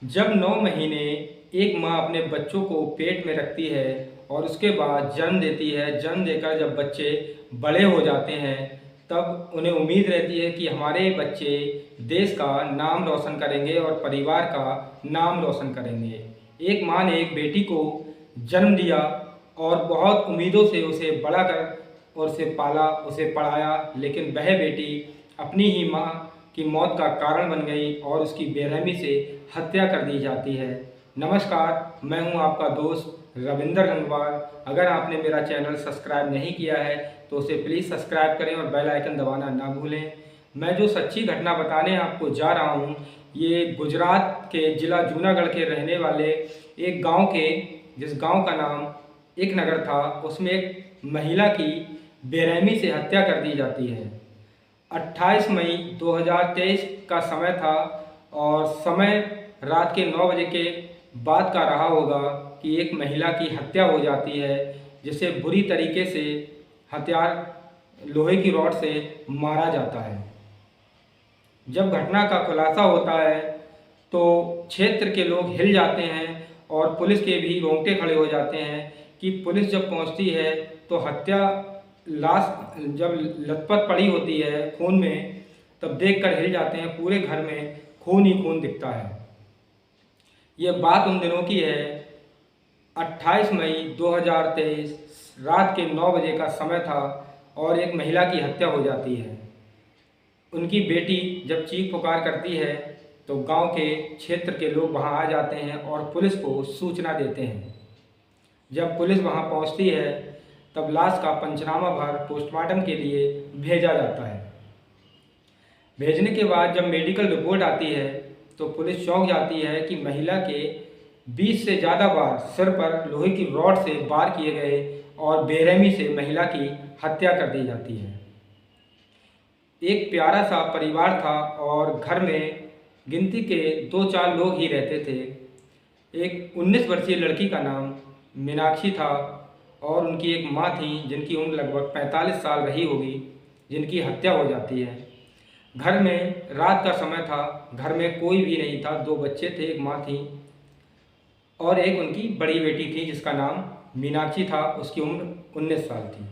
जब 9 महीने एक माँ अपने बच्चों को पेट में रखती है और उसके बाद जन्म देती है, जन्म देकर जब बच्चे बड़े हो जाते हैं, तब उन्हें उम्मीद रहती है कि हमारे बच्चे देश का नाम रोशन करेंगे और परिवार का नाम रोशन करेंगे। एक माँ ने एक बेटी को जन्म दिया और बहुत उम्मीदों से उसे बड़ा कर और उसे पाला, उसे पढ़ाया, लेकिन वह बेटी अपनी ही माँ की मौत का कारण बन गई और उसकी बेरहमी से हत्या कर दी जाती है। नमस्कार, मैं हूं आपका दोस्त रविंदर गंगवार। अगर आपने मेरा चैनल सब्सक्राइब नहीं किया है तो उसे प्लीज़ सब्सक्राइब करें और बेल आइकन दबाना ना भूलें। मैं जो सच्ची घटना बताने आपको जा रहा हूं, ये गुजरात के ज़िला जूनागढ़ के रहने वाले एक गांव के, जिस गांव का नाम एक नगर था, उसमें एक महिला की बेरहमी से हत्या कर दी जाती है। 28 मई 2023 का समय था और समय रात के 9 बजे के बाद का रहा होगा कि एक महिला की हत्या हो जाती है, जिसे बुरी तरीके से हथियार लोहे की रॉड से मारा जाता है। जब घटना का खुलासा होता है तो क्षेत्र के लोग हिल जाते हैं और पुलिस के भी रोंगटे खड़े हो जाते हैं कि पुलिस जब पहुंचती है तो हत्या लाश जब लथपथ पड़ी होती है खून में, तब देखकर हिल जाते हैं। पूरे घर में खून ही खून दिखता है। ये बात उन दिनों की है। 28 मई 2023 रात के 9 बजे का समय था और एक महिला की हत्या हो जाती है। उनकी बेटी जब चीख पुकार करती है तो गांव के क्षेत्र के लोग वहां आ जाते हैं और पुलिस को सूचना देते हैं। जब पुलिस वहां पहुंचती है तब लाश का पंचनामा भर पोस्टमार्टम के लिए भेजा जाता है। भेजने के बाद जब मेडिकल रिपोर्ट आती है तो पुलिस चौंक जाती है कि महिला के 20 से ज़्यादा बार सिर पर लोहे की रॉड से वार किए गए और बेरहमी से महिला की हत्या कर दी जाती है। एक प्यारा सा परिवार था और घर में गिनती के 2-4 लोग ही रहते थे। एक 19 वर्षीय लड़की का नाम मीनाक्षी था और उनकी एक माँ थी जिनकी उम्र लगभग 45 साल रही होगी, जिनकी हत्या हो जाती है। घर में रात का समय था, घर में कोई भी नहीं था। 2 बच्चे थे, एक माँ थी और एक उनकी बड़ी बेटी थी जिसका नाम मीनाक्षी था। उसकी उम्र 19 साल थी।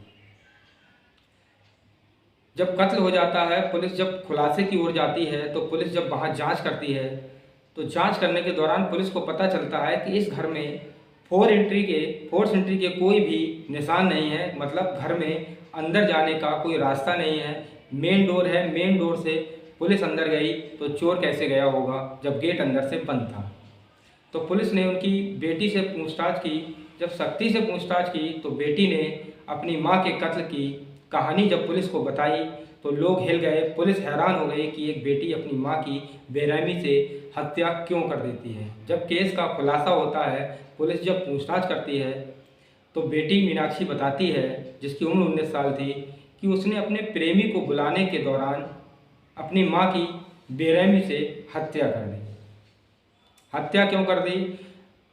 जब कत्ल हो जाता है, पुलिस जब खुलासे की ओर जाती है तो पुलिस जब वहाँ जांच करती है तो जांच करने के दौरान पुलिस को पता चलता है कि इस घर में फोर्स एंट्री के कोई भी निशान नहीं है। मतलब घर में अंदर जाने का कोई रास्ता नहीं है। मेन डोर है, मेन डोर से पुलिस अंदर गई तो चोर कैसे गया होगा जब गेट अंदर से बंद था। तो पुलिस ने उनकी बेटी से पूछताछ की। जब सख्ती से पूछताछ की तो बेटी ने अपनी माँ के कत्ल की कहानी जब पुलिस को बताई तो लोग हिल गए। पुलिस हैरान हो गई कि एक बेटी अपनी माँ की बेरहमी से हत्या क्यों कर देती है। जब केस का खुलासा होता है, पुलिस जब पूछताछ करती है तो बेटी मीनाक्षी बताती है, जिसकी उम्र 19 साल थी, कि उसने अपने प्रेमी को बुलाने के दौरान अपनी माँ की बेरहमी से हत्या कर दी। हत्या क्यों कर दी?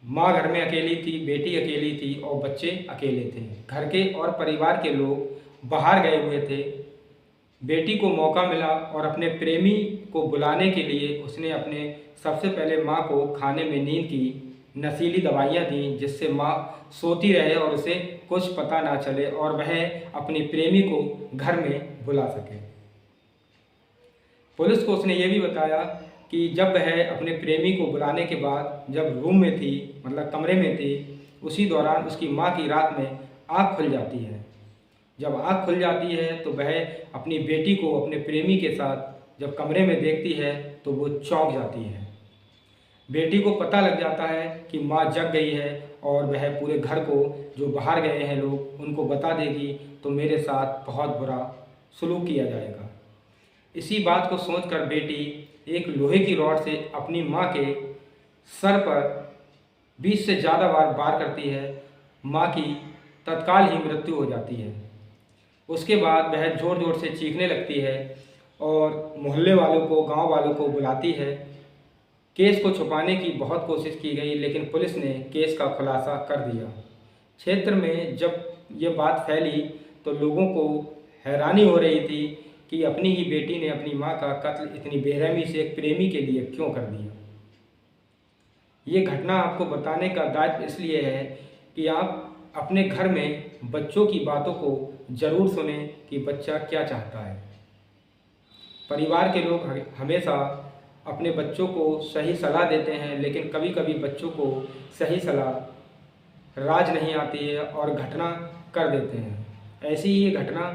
माँ घर में अकेली थी, बेटी अकेली थी और बच्चे अकेले थे। घर के और परिवार के लोग बाहर गए हुए थे। बेटी को मौका मिला और अपने प्रेमी को बुलाने के लिए उसने अपने सबसे पहले माँ को खाने में नींद की नशीली दवाइयाँ दी, जिससे माँ सोती रहे और उसे कुछ पता ना चले और वह अपनी प्रेमी को घर में बुला सके। पुलिस को उसने ये भी बताया कि जब वह अपने प्रेमी को बुलाने के बाद जब रूम में थी, मतलब कमरे में थी, उसी दौरान उसकी माँ की रात में आँख खुल जाती है। जब आँख खुल जाती है तो वह अपनी बेटी को अपने प्रेमी के साथ जब कमरे में देखती है तो वो चौंक जाती है। बेटी को पता लग जाता है कि माँ जग गई है और वह पूरे घर को, जो बाहर गए हैं लोग, उनको बता देगी तो मेरे साथ बहुत बुरा सलूक किया जाएगा। इसी बात को सोचकर बेटी एक लोहे की रॉड से अपनी माँ के सर पर 20 से ज़्यादा बार वार करती है। माँ की तत्काल ही मृत्यु हो जाती है। उसके बाद वह ज़ोर ज़ोर से चीखने लगती है और मोहल्ले वालों को, गांव वालों को बुलाती है। केस को छुपाने की बहुत कोशिश की गई लेकिन पुलिस ने केस का खुलासा कर दिया। क्षेत्र में जब ये बात फैली तो लोगों को हैरानी हो रही थी कि अपनी ही बेटी ने अपनी माँ का कत्ल इतनी बेरहमी से एक प्रेमी के लिए क्यों कर दिया। ये घटना आपको बताने का दायित्व इसलिए है कि आप अपने घर में बच्चों की बातों को ज़रूर सुने कि बच्चा क्या चाहता है। परिवार के लोग हमेशा अपने बच्चों को सही सलाह देते हैं, लेकिन कभी कभी बच्चों को सही सलाह राज नहीं आती है और घटना कर देते हैं। ऐसी ही ये घटना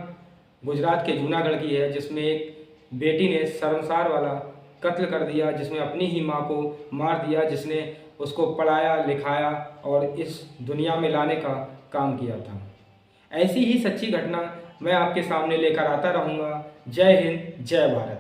गुजरात के जूनागढ़ की है, जिसमें एक बेटी ने शर्मसार वाला कत्ल कर दिया, जिसमें अपनी ही माँ को मार दिया, जिसने उसको पढ़ाया लिखाया और इस दुनिया में लाने का काम किया था। ऐसी ही सच्ची घटना मैं आपके सामने लेकर आता रहूँगा। जय हिंद, जय भारत।